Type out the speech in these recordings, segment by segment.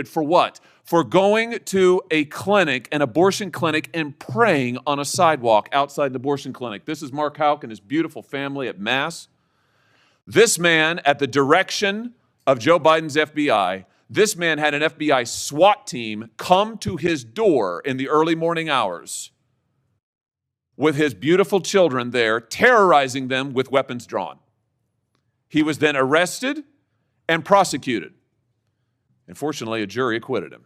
For what? For going to a clinic, an abortion clinic, and praying on a sidewalk outside the abortion clinic. This is Mark Houck and his beautiful family at Mass. This man, at the direction of Joe Biden's FBI, this man had an FBI SWAT team come to his door in the early morning hours with his beautiful children there, terrorizing them with weapons drawn. He was then arrested and prosecuted. And fortunately, a jury acquitted him.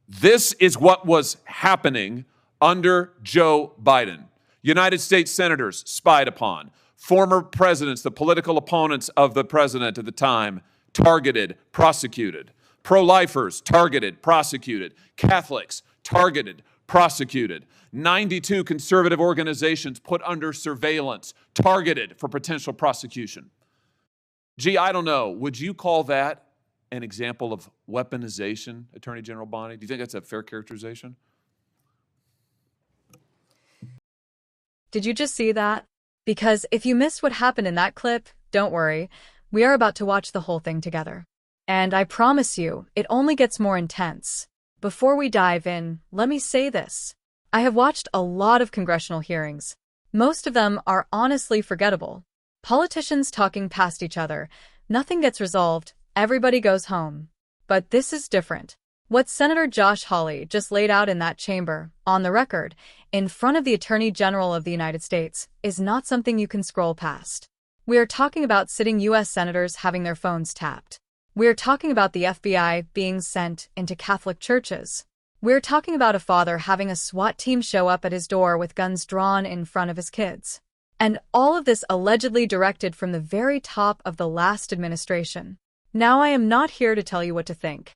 This is what was happening under Joe Biden. United States senators spied upon. Former presidents, the political opponents of the president at the time, targeted, prosecuted. Pro-lifers, targeted, prosecuted. Catholics, targeted, prosecuted. 92 conservative organizations put under surveillance, targeted for potential prosecution. Gee, I don't know. Would you call that an example of weaponization, Attorney General Bondi? Do you think that's a fair characterization? Did you just see that? Because if you missed what happened in that clip, don't worry. We are about to watch the whole thing together. And I promise you, it only gets more intense. Before we dive in, let me say this. I have watched a lot of congressional hearings. Most of them are honestly forgettable. Politicians talking past each other. Nothing gets resolved. Everybody goes home. But this is different. What Senator Josh Hawley just laid out in that chamber, on the record, in front of the Attorney General of the United States, is not something you can scroll past. We are talking about sitting U.S. senators having their phones tapped. We are talking about the FBI being sent into Catholic churches. We're talking about a father having a SWAT team show up at his door with guns drawn in front of his kids. And all of this allegedly directed from the very top of the last administration. Now, I am not here to tell you what to think.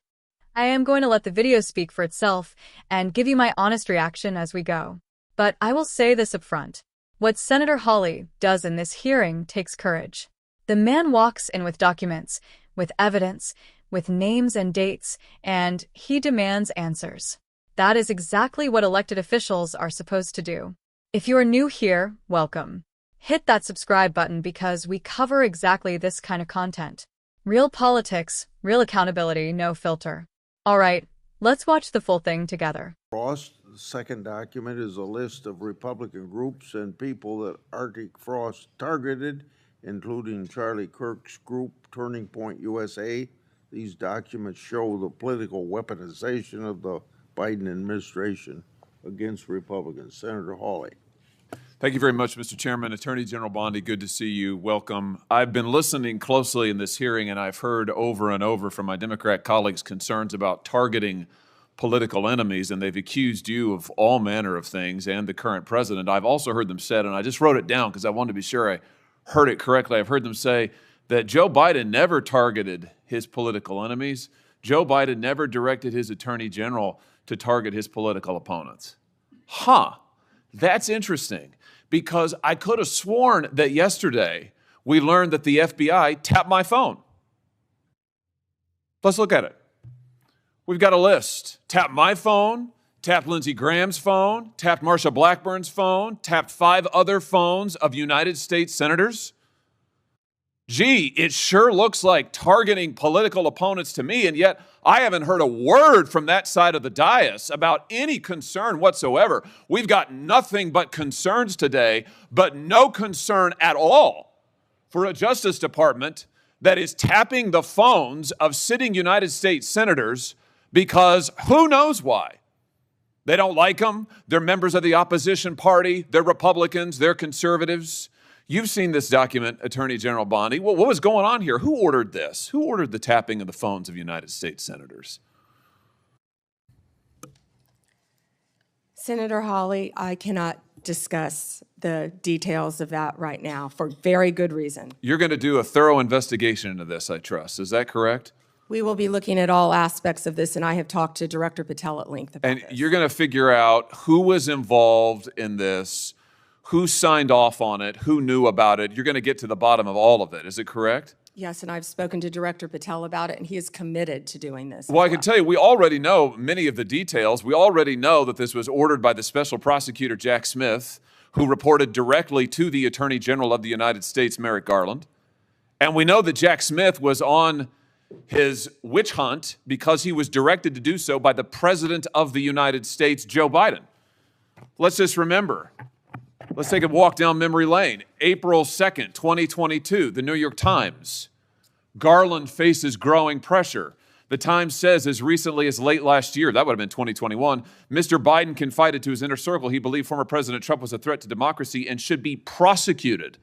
I am going to let the video speak for itself and give you my honest reaction as we go. But I will say this up front. What Senator Hawley does in this hearing takes courage. The man walks in with documents, with evidence, with names and dates, and he demands answers. That is exactly what elected officials are supposed to do. If you are new here, welcome. Hit that subscribe button because we cover exactly this kind of content. Real politics, real accountability, no filter. All right, let's watch the full thing together. Frost, the second document is a list of Republican groups and people that Arctic Frost targeted, including Charlie Kirk's group, Turning Point USA. These documents show the political weaponization of the Biden administration against Republicans. Senator Hawley. Thank you very much, Mr. Chairman. Attorney General Bondi, good to see you. Welcome. I've been listening closely in this hearing, and I've heard over and over from my Democrat colleagues concerns about targeting political enemies, and they've accused you of all manner of things and the current president. I've also heard them said, and I just wrote it down because I wanted to be sure I heard it correctly. I've heard them say that Joe Biden never targeted his political enemies. Joe Biden never directed his attorney general to target his political opponents. That's interesting, because I could have sworn that yesterday we learned that the FBI tapped my phone. Let's look at it. We've got a list. Tapped my phone, tapped Lindsey Graham's phone, tapped Marsha Blackburn's phone, tapped 5 other phones of United States senators. Gee, it sure looks like targeting political opponents to me, and yet I haven't heard a word from that side of the dais about any concern whatsoever. We've got nothing but concerns today, but no concern at all for a Justice Department that is tapping the phones of sitting United States senators because who knows why. They don't like them. They're members of the opposition party. They're Republicans. They're conservatives. You've seen this document, Attorney General Bondi. What was going on here? Who ordered this? Who ordered the tapping of the phones of United States senators? Senator Hawley, I cannot discuss the details of that right now for very good reason. You're going to do a thorough investigation into this, I trust. Is that correct? We will be looking at all aspects of this, and I have talked to Director Patel at length about this. And you're going to figure out who was involved in this, who signed off on it, who knew about it. You're going to get to the bottom of all of it. Is it correct? Yes, and I've spoken to Director Patel about it, and he is committed to doing this. Well, I can tell you, we already know many of the details. We already know that this was ordered by the Special Prosecutor Jack Smith, who reported directly to the Attorney General of the United States, Merrick Garland. And we know that Jack Smith was on his witch hunt because he was directed to do so by the President of the United States, Joe Biden. Let's just remember. Let's take a walk down memory lane. April 2nd, 2022, the New York Times. Garland faces growing pressure. The Times says as recently as late last year, that would have been 2021, Mr. Biden confided to his inner circle he believed former President Trump was a threat to democracy and should be prosecuted.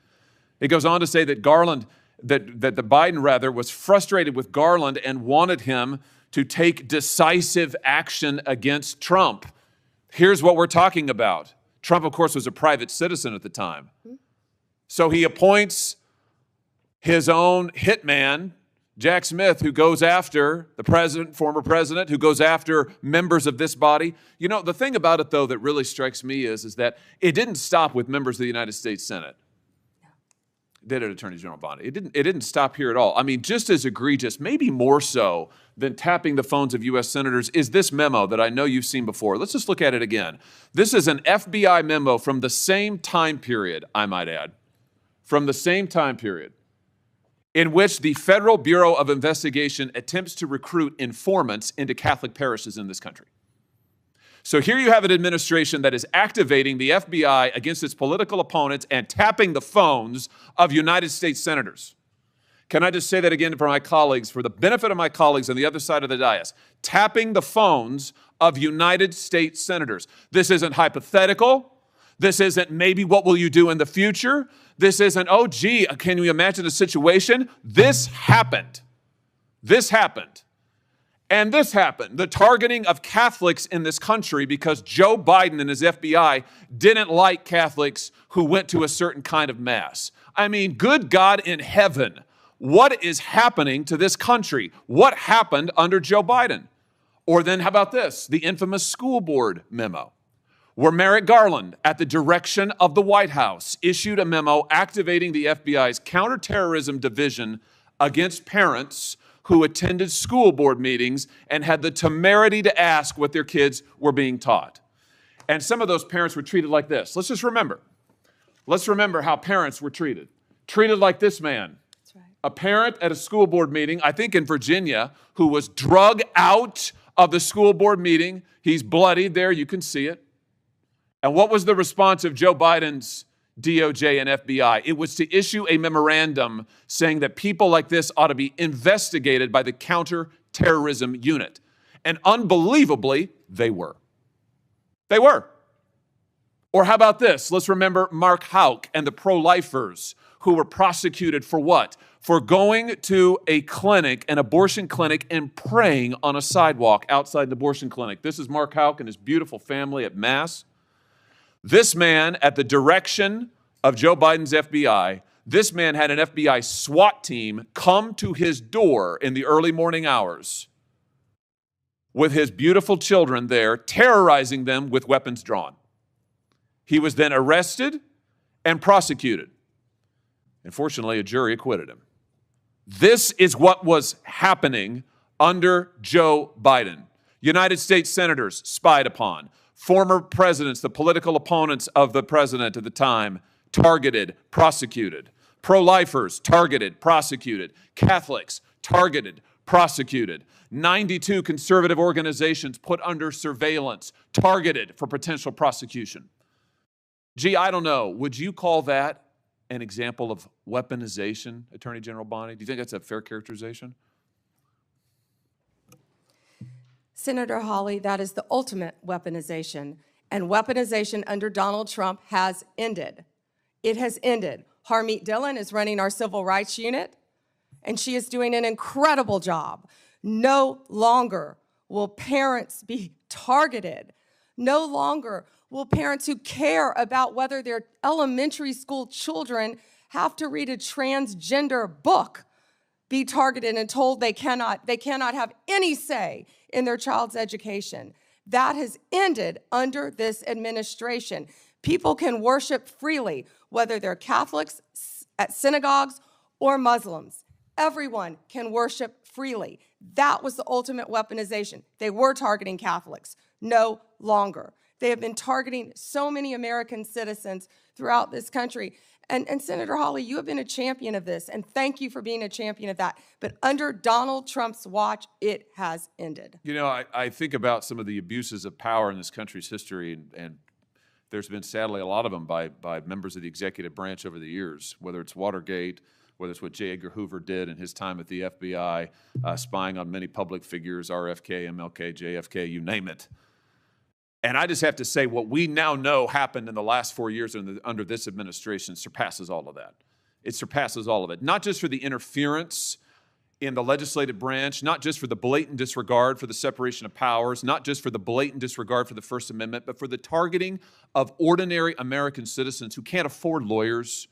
It goes on to say that the Biden was frustrated with Garland and wanted him to take decisive action against Trump. Here's what we're talking about. Trump, of course, was a private citizen at the time. So he appoints his own hitman, Jack Smith, who goes after the president, former president, who goes after members of this body. You know, the thing about it, though, that really strikes me is that it didn't stop with members of the United States Senate. Did it, Attorney General Bondi? It didn't stop here at all. I mean, just as egregious, maybe more so than tapping the phones of U.S. senators, is this memo that I know you've seen before. Let's just look at it again. This is an FBI memo from the same time period, I might add, from the same time period, in which the Federal Bureau of Investigation attempts to recruit informants into Catholic parishes in this country. So here you have an administration that is activating the FBI against its political opponents and tapping the phones of United States senators. Can I just say that again for my colleagues, for the benefit of my colleagues on the other side of the dais? Tapping the phones of United States senators. This isn't hypothetical. This isn't maybe what will you do in the future. This isn't, oh, gee, can you imagine a situation? This happened. This happened. And this happened, the targeting of Catholics in this country because Joe Biden and his FBI didn't like Catholics who went to a certain kind of mass. I mean, good God in heaven, what is happening to this country? What happened under Joe Biden? Or then how about this, the infamous school board memo, where Merrick Garland, at the direction of the White House, issued a memo activating the FBI's counterterrorism division against parents who attended school board meetings and had the temerity to ask what their kids were being taught. And some of those parents were treated like this. Let's just remember. Let's remember how parents were treated. Treated like this man. That's right. A parent at a school board meeting, I think in Virginia, who was drug out of the school board meeting. He's bloodied there, you can see it. And what was the response of Joe Biden's DOJ and FBI? It was to issue a memorandum saying that people like this ought to be investigated by the counterterrorism unit. And unbelievably, they were. They were. Or how about this? Let's remember Mark Houck and the pro-lifers who were prosecuted for what? For going to a clinic, an abortion clinic, and praying on a sidewalk outside an abortion clinic. This is Mark Houck and his beautiful family at Mass. This man, at the direction of Joe Biden's FBI, this man had an FBI SWAT team come to his door in the early morning hours with his beautiful children there, terrorizing them with weapons drawn. He was then arrested and prosecuted. Unfortunately, a jury acquitted him. This is what was happening under Joe Biden. United States senators spied upon. Former presidents, the political opponents of the president at the time, targeted, prosecuted. Pro-lifers, targeted, prosecuted. Catholics, targeted, prosecuted. 92 conservative organizations put under surveillance, targeted for potential prosecution. Gee, I don't know. Would you call that an example of weaponization, Attorney General Bondi? Do you think that's a fair characterization? Senator Hawley, that is the ultimate weaponization. And weaponization under Donald Trump has ended. It has ended. Harmeet Dillon is running our civil rights unit, and she is doing an incredible job. No longer will parents be targeted. No longer will parents who care about whether their elementary school children have to read a transgender book be targeted and told they cannot have any say in their child's education. That has ended under this administration. People can worship freely, whether they're Catholics at synagogues or Muslims. Everyone can worship freely. That was the ultimate weaponization. They were targeting Catholics. No longer. They have been targeting so many American citizens throughout this country. And Senator Hawley, you have been a champion of this, and thank you for being a champion of that. But under Donald Trump's watch, it has ended. You know, I think about some of the abuses of power in this country's history, and there's been, sadly, a lot of them by members of the executive branch over the years, whether it's Watergate, whether it's what J. Edgar Hoover did in his time at the FBI, spying on many public figures, RFK, MLK, JFK, you name it. And I just have to say, what we now know happened in the last 4 years under this administration surpasses all of that. It surpasses all of it, not just for the interference in the legislative branch, not just for the blatant disregard for the separation of powers, not just for the blatant disregard for the First Amendment, but for the targeting of ordinary American citizens who can't afford lawyers,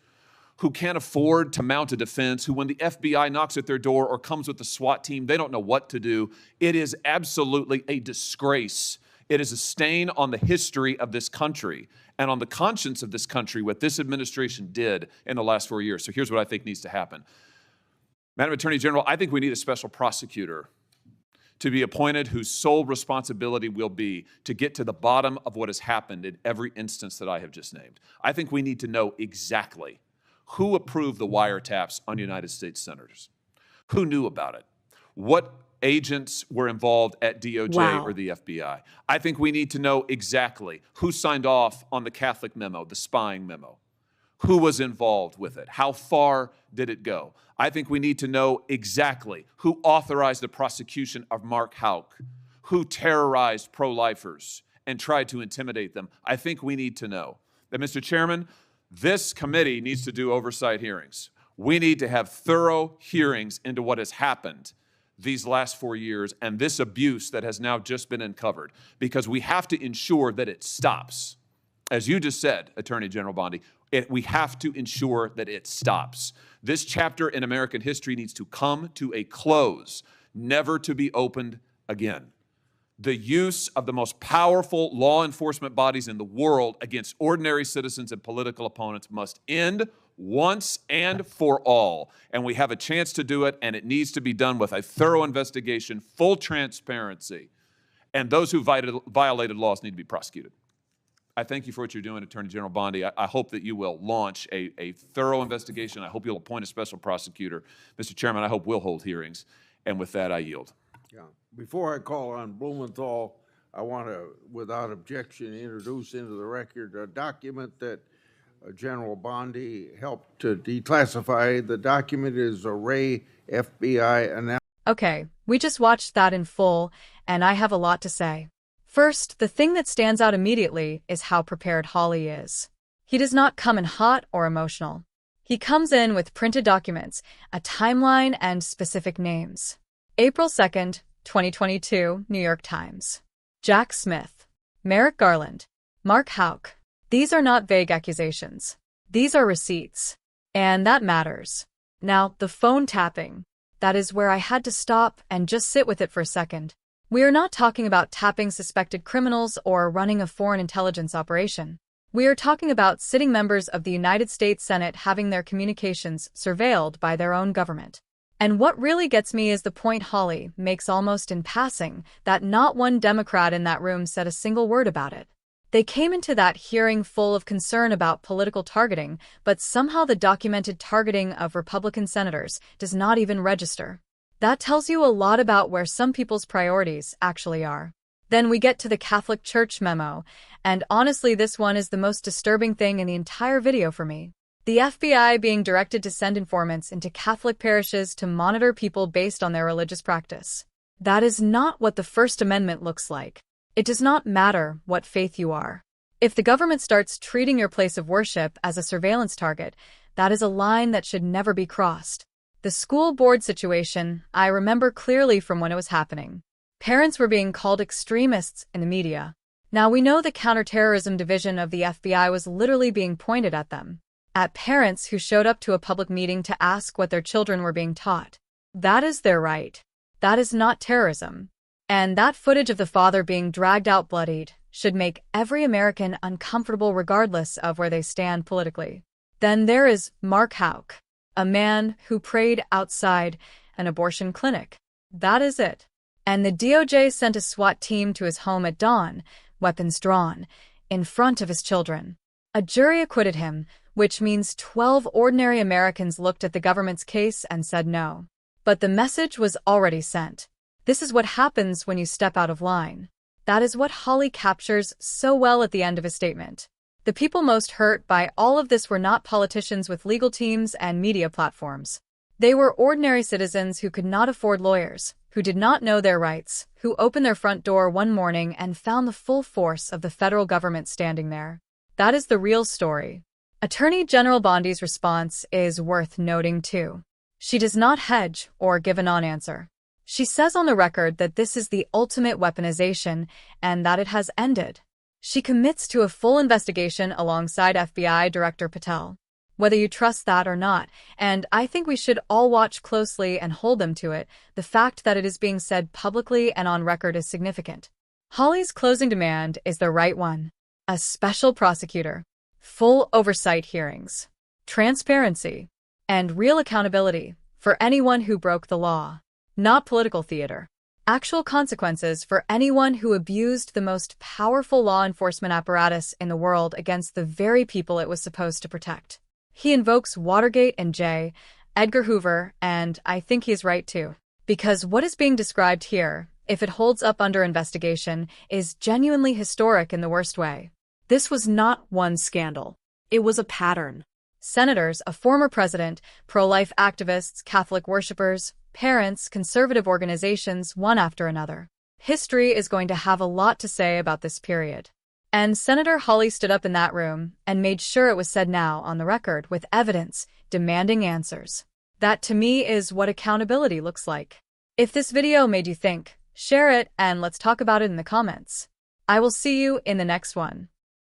who can't afford to mount a defense, who when the FBI knocks at their door or comes with the SWAT team, they don't know what to do. It is absolutely a disgrace. It is a stain on the history of this country and on the conscience of this country what this administration did in the last 4 years. So here's what I think needs to happen. Madam Attorney General, I think we need a special prosecutor to be appointed whose sole responsibility will be to get to the bottom of what has happened in every instance that I have just named. I think we need to know exactly who approved the wiretaps on United States senators, who knew about it, what agents were involved at DOJ or the FBI. I think we need to know exactly who signed off on the Catholic memo, the spying memo, who was involved with it, how far did it go. I think we need to know exactly who authorized the prosecution of Mark Houck, who terrorized pro-lifers and tried to intimidate them. I think we need to know that, Mr. Chairman, this committee needs to do oversight hearings. We need to have thorough hearings into what has happened these last 4 years and this abuse that has now just been uncovered, because we have to ensure that it stops. As you just said, Attorney General Bondi, we have to ensure that it stops. This chapter in American history needs to come to a close, never to be opened again. The use of the most powerful law enforcement bodies in the world against ordinary citizens and political opponents must end once and for all. And we have a chance to do it, and it needs to be done with a thorough investigation, full transparency, and those who violated laws need to be prosecuted. I thank you for what you're doing, Attorney General Bondi. I hope that you will launch a thorough investigation. I hope you'll appoint a special prosecutor. Mr. Chairman, I hope we'll hold hearings. And with that, I yield. Yeah. Before I call on Blumenthal, I want to, without objection, introduce into the record a document that General Bondi helped to declassify. The document is a Ray FBI analysis. Okay, we just watched that in full, and I have a lot to say. First, the thing that stands out immediately is how prepared Hawley is. He does not come in hot or emotional. He comes in with printed documents, a timeline, and specific names. April 2nd, 2022, New York Times. Jack Smith, Merrick Garland, Mark Houck. These are not vague accusations. These are receipts. And that matters. Now, the phone tapping. That is where I had to stop and just sit with it for a second. We are not talking about tapping suspected criminals or running a foreign intelligence operation. We are talking about sitting members of the United States Senate having their communications surveilled by their own government. And what really gets me is the point Hawley makes almost in passing, that not one Democrat in that room said a single word about it. They came into that hearing full of concern about political targeting, but somehow the documented targeting of Republican senators does not even register. That tells you a lot about where some people's priorities actually are. Then we get to the Catholic Church memo, and honestly this one is the most disturbing thing in the entire video for me. The FBI being directed to send informants into Catholic parishes to monitor people based on their religious practice. That is not what the First Amendment looks like. It does not matter what faith you are. If the government starts treating your place of worship as a surveillance target, that is a line that should never be crossed. The school board situation, I remember clearly from when it was happening. Parents were being called extremists in the media. Now we know the counterterrorism division of the FBI was literally being pointed at them. At parents who showed up to a public meeting to ask what their children were being taught. That is their right. That is not terrorism. And that footage of the father being dragged out bloodied should make every American uncomfortable regardless of where they stand politically. Then there is Mark Houck, a man who prayed outside an abortion clinic. That is it. And the DOJ sent a SWAT team to his home at dawn, weapons drawn, in front of his children. A jury acquitted him, which means 12 ordinary Americans looked at the government's case and said no. But the message was already sent. This is what happens when you step out of line. That is what Hawley captures so well at the end of his statement. The people most hurt by all of this were not politicians with legal teams and media platforms. They were ordinary citizens who could not afford lawyers, who did not know their rights, who opened their front door one morning and found the full force of the federal government standing there. That is the real story. Attorney General Bondi's response is worth noting too. She does not hedge or give a non-answer. She says on the record that this is the ultimate weaponization and that it has ended. She commits to a full investigation alongside FBI Director Patel. Whether you trust that or not, and I think we should all watch closely and hold them to it, the fact that it is being said publicly and on record is significant. Hawley's closing demand is the right one. A special prosecutor, full oversight hearings, transparency, and real accountability for anyone who broke the law. Not political theater. Actual consequences for anyone who abused the most powerful law enforcement apparatus in the world against the very people it was supposed to protect. He invokes Watergate and J. Edgar Hoover, and I think he's right too. Because what is being described here, if it holds up under investigation, is genuinely historic in the worst way. This was not one scandal. It was a pattern. Senators, a former president, pro-life activists, Catholic worshippers, parents, conservative organizations, one after another. History is going to have a lot to say about this period. And Senator Hawley stood up in that room and made sure it was said now on the record with evidence, demanding answers. That to me is what accountability looks like. If this video made you think, share it and let's talk about it in the comments. I will see you in the next one.